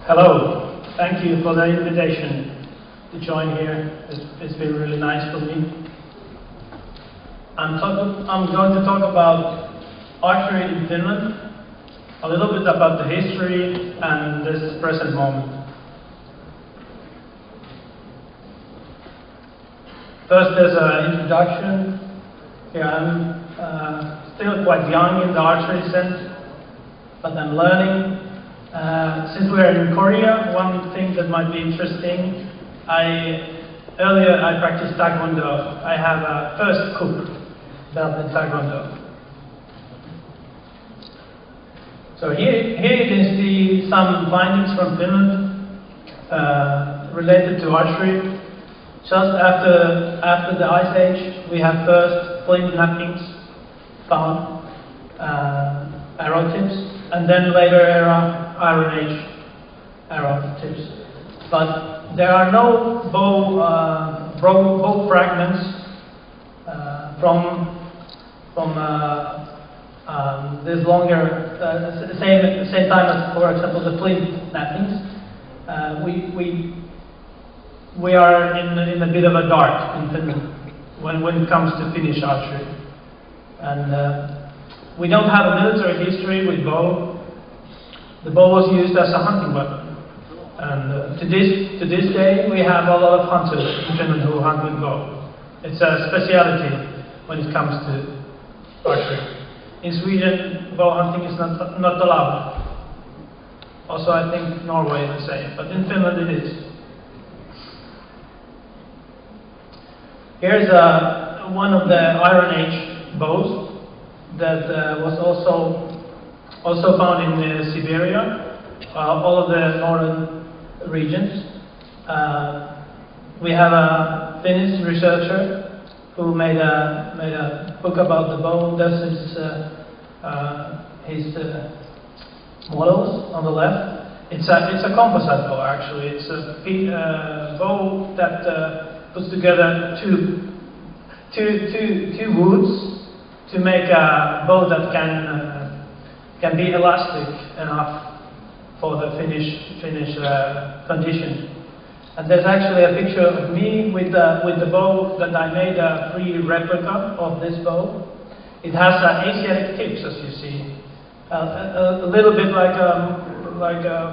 Hello, thank you for the invitation to join here. It's been really nice for me. I'm going to talk about archery in Finland, a little bit about the history and this present moment. First, there's an introduction. Here I'm still quite young in the archery sense, but I'm learning. Since we're in Korea, one thing that might be interesting, earlier I practiced Taekwondo. I have a first coup belt in Taekwondo. So here you can see some findings from Finland related to archery. Just after the Ice Age, we have first flint knappings found, arrow tips, and then later era Iron Age arrow tips. But there are no bow fragments from this longer same time as, for example, the flint knappings. We are in a bit of a dark in Finland when it comes to Finnish archery, and we don't have a military history with bow. The bow was used as a hunting weapon, and to this day we have a lot of hunters in Finland who hunt with bow. It's a speciality when it comes to archery. In Sweden, bow hunting is not allowed. Also, I think Norway is the same, but in Finland it is. Here's one of the Iron Age bows that was also found in Siberia, all of the northern regions. We have a Finnish researcher who made a book about the bow. That's his models on the left. It's a composite bow, actually. It's a bow that puts together two woods to make a bow that can be elastic enough for the Finnish condition. And there's actually a picture of me with the bow that I made a free replica of this bow. It has Asiatic tips, as you see, a little bit like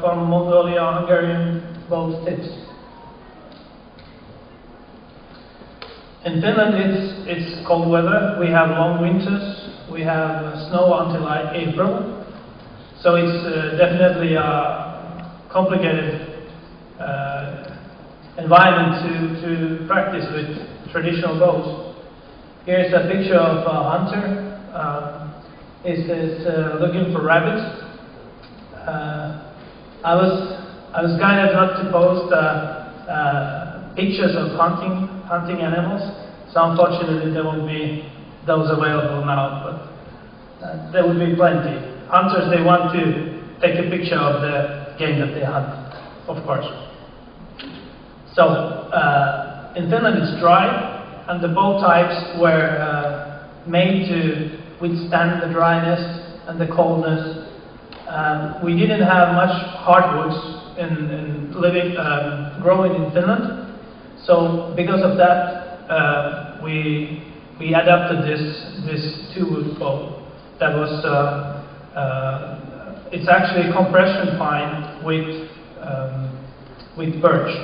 from Mongolia, Hungarian bow tips. In Finland, it's cold weather. We have long winters. We have snow until April, so it's definitely a complicated environment to practice with traditional bows. Here's a picture of a hunter. Is looking for rabbits. I was guided not to post pictures of hunting animals, so unfortunately there won't be those available now, but there will be plenty. Hunters, they want to take a picture of the game that they hunt, of course. So in Finland it's dry, and the bow types were made to withstand the dryness and the coldness. We didn't have much hardwoods growing in Finland, so because of that we adapted this two-wood bow that was it's actually compression pine with birch.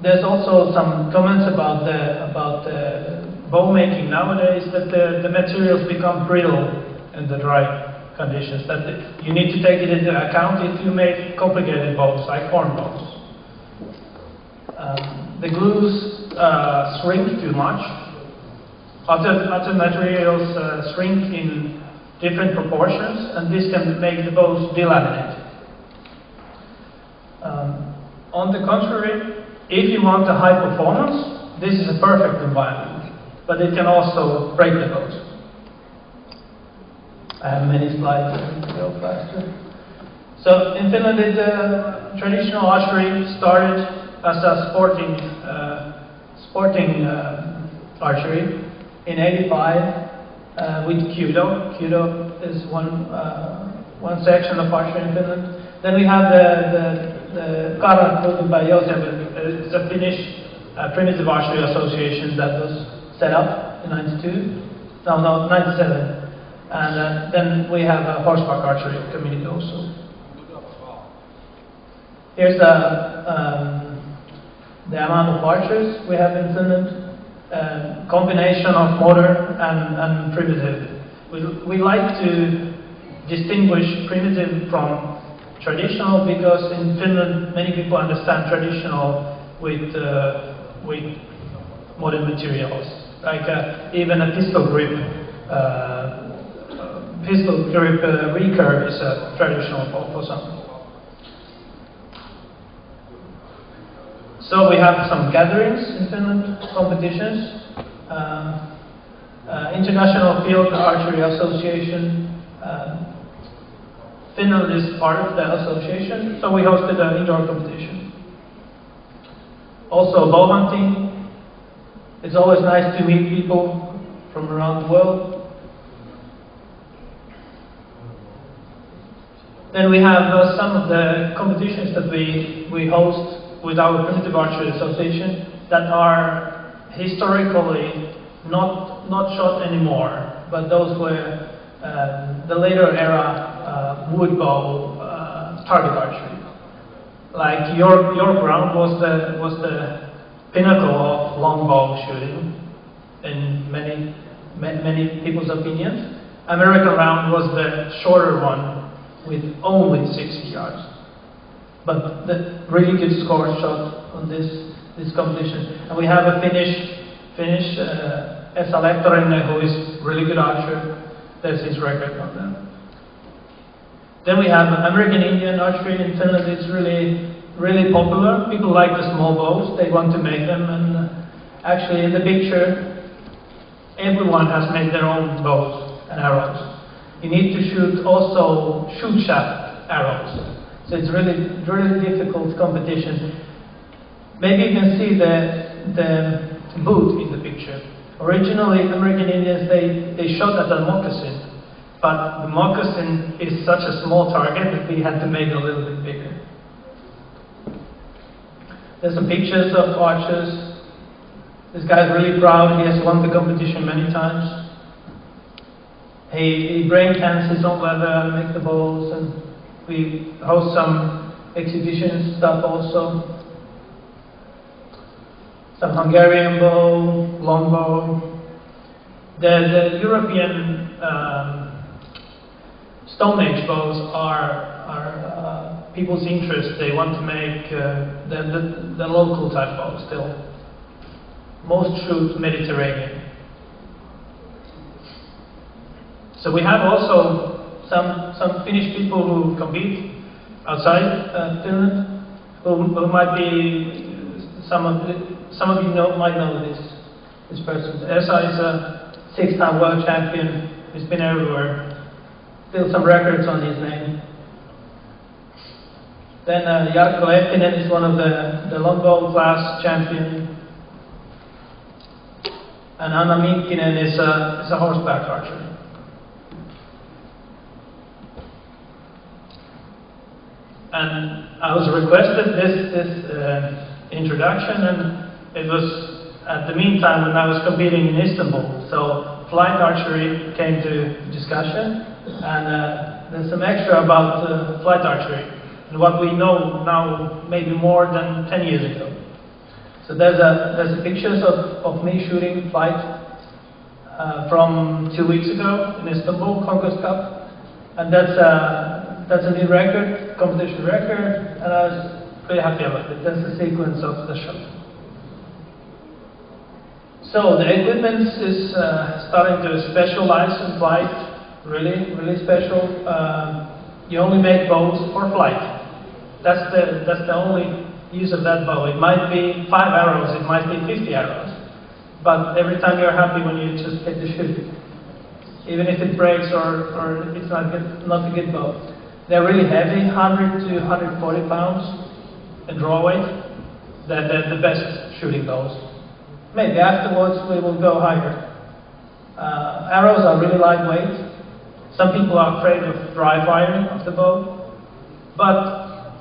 There's also some comments about the bow making nowadays, that the materials become brittle in the dry conditions, that you need to take it into account if you make complicated bows like horn bows. The glues shrink too much. Other materials shrink in different proportions, and this can make the bows delaminate. On the contrary, if you want a high performance, this is a perfect environment, but it can also break the bows. I have many slides, I need to go faster. So in Finland, traditional archery started as a sporting archery in '85. with Kudo. Kudo is one section of archery in Finland. Then we have the Karan by Josef. It's a Finnish primitive archery association that was set up in 97. And then we have a horseback archery community also. Here's the amount of archers we have in Finland. Combination of modern and primitive. We like to distinguish primitive from traditional because in Finland many people understand traditional with modern materials, like even a pistol grip recurve is a traditional for some. So we have some gatherings in Finland, competitions, International Field Archery Association. Finland is part of the association, so we hosted an indoor competition. Also bow hunting. It's always nice to meet people from around the world. Then we have some of the competitions that we host with our Primitive Archery Association that are historically not shot anymore, but those were the later era wood bow target archery. Like your ground was the pinnacle of longbow shooting in many people's opinions. American round was the shorter one with only 60 yards. But the really good score shot on this competition. And we have a Finnish Esa Lehtonen who is really good archer. There's his record on that. Then we have American Indian archery in Finland. It's really popular. People like the small bows. They want to make them. And actually in the picture, everyone has made their own bows and arrows. You need to shoot also shoot shaft arrows. So it's really difficult competition. Maybe you can see the boot in the picture. Originally, American Indians, they shot at a moccasin, but the moccasin is such a small target that we had to make it a little bit bigger. There's some pictures of archers. This guy's really proud. He has won the competition many times. He brain cans his own leather and make the bows, and we host some exhibition stuff also. Some Hungarian bow, long bow. The European Stone Age bows are people's interest. They want to make the local type bow still. Most shoot Mediterranean. So we have also some Finnish people who compete outside Finland, who might be some of you might know this person. Esa is a 6-time world champion. He's been everywhere. Still some records on his name. Then Jarkko Lehtinen is one of the longbow class champion. And Anna Minkkinen is a horseback archer. And I was requested this introduction, and it was at the meantime when I was competing in Istanbul. So flight archery came to discussion, and there's some extra about flight archery and what we know now, maybe more than 10 years ago. So there's pictures of me shooting flight from 2 weeks ago in Istanbul, Conquest Cup, and that's a new record, competition record, and I was pretty happy about it. That's the sequence of the shot. So the equipment is starting to specialize in flight, really special. You only make bows for flight. That's the only use of that bow. It might be 5 arrows, it might be 50 arrows, but every time you're happy when you just get to shoot, even if it breaks or it's not a good bow. They're really heavy, 100 to 140 pounds in draw weight. They're the best shooting bows. Maybe afterwards we will go higher. Arrows are really lightweight. Some people are afraid of dry firing of the bow, but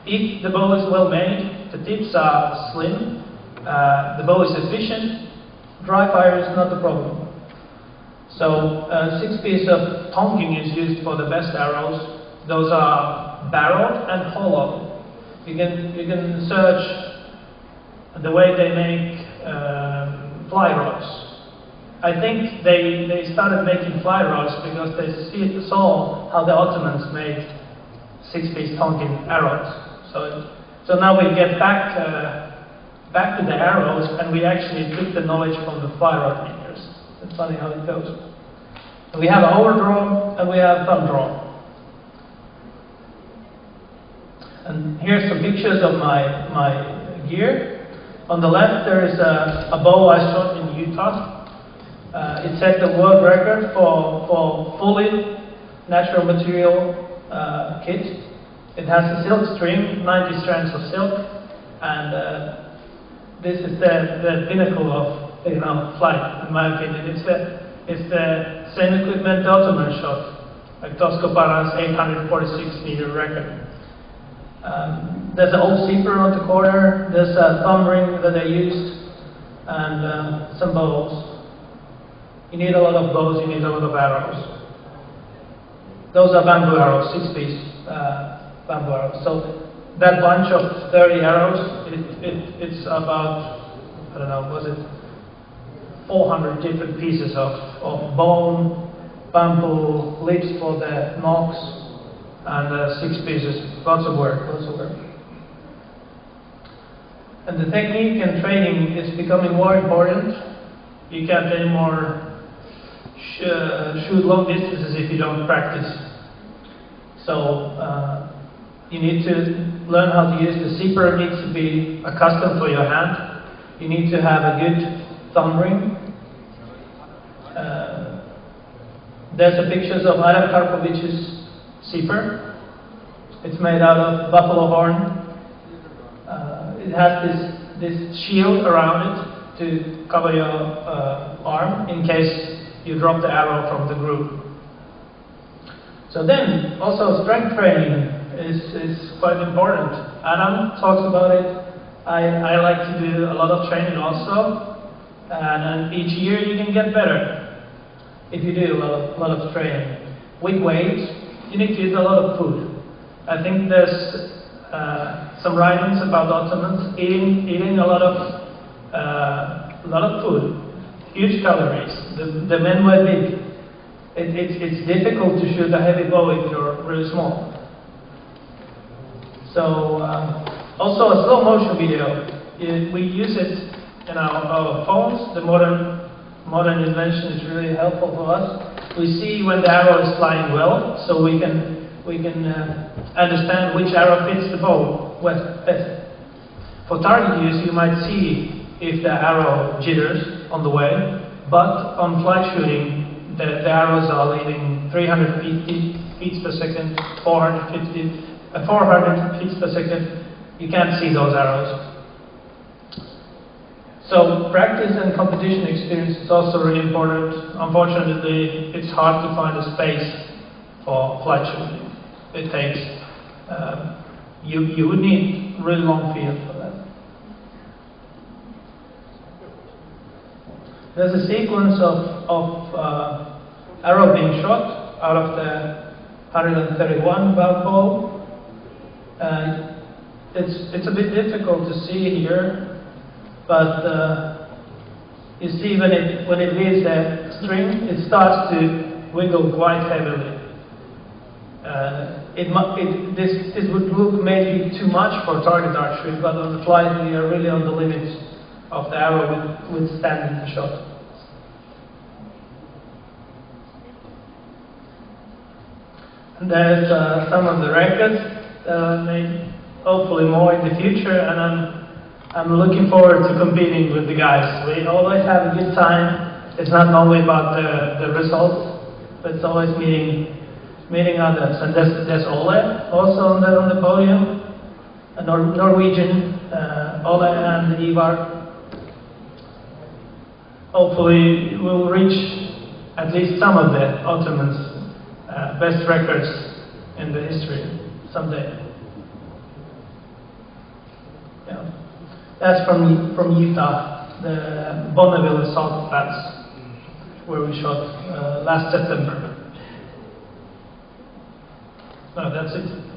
if the bow is well made, the tips are slim, the bow is efficient, dry fire is not the problem. So 6 pieces of tonking is used for the best arrows. Those are barreled and hollow. You can search the way they make fly rods. I think they started making fly rods because they saw how the Ottomans made 6-piece tonking arrows. So now we get back to the arrows, and we actually took the knowledge from the fly rod makers. It's funny how it goes. So we have overdraw and we have thumb draw. And here's some pictures of my gear. On the left there is a bow I shot in Utah. It set the world record for fully natural material kit. It has a silk string, 90 strands of silk, and this is the pinnacle of flight, in my opinion. It's the same equipment the Ottoman shot, like Tosco Para's 846-meter record. There's an old zipper on the corner. There's a thumb ring that I used, and some bows. You need a lot of bows, you need a lot of arrows. Those are bamboo arrows, 6-piece bamboo arrows. So that bunch of 30 arrows, it's about, I don't know, was it 400 different pieces of bone, bamboo, lips for the nocks, and 6 pieces. Lots of work. And the technique and training is becoming more important. You can't anymore shoot long distances if you don't practice. So you need to learn how to use the zipper. Needs to be accustomed for your hand. You need to have a good thumb ring. There's a pictures of Adam Karpovic's zipper. It's made out of buffalo horn. It has this shield around it to cover your arm in case you drop the arrow from the groove. So then, also strength training is quite important. Adam talks about it. I like to do a lot of training also, and each year you can get better if you do a lot of training. With weight, you need to eat a lot of food. I think there's some writings about Ottomans eating a lot of food, huge calories. The men were big. It's difficult to shoot a heavy bow if you're really small. So also a slow motion video. We use it in our phones. The modern invention is really helpful for us. We see when the arrow is flying well, so we can understand which arrow fits the bow best. For target use, you might see if the arrow jitters on the way, but on flight shooting, the arrows are leaving 350 feet per second, 400 feet per second. You can't see those arrows. So practice and competition experience is also really important. Unfortunately, it's hard to find a space for flight shooting. It takes, you would need really long field for that. There's a sequence of arrow being shot out of the 131 bow. It's a bit difficult to see here, but you see when it leaves the string, it starts to wiggle quite heavily. This would look maybe too much for target archery, but on the flight we are really on the limits of the arrow withstanding the shot. And there's some of the records made, hopefully more in the future, and I'm looking forward to competing with the guys. We always have a good time. It's not only about the results, but it's always meeting others. And there's Ole also on the podium, a Norwegian, Ole and Ivar. hopefully we'll reach at least some of the Ottomans' best records in the history someday. Yeah. That's from Utah, the Bonneville Assault Flats, where we shot last September. No, that's it.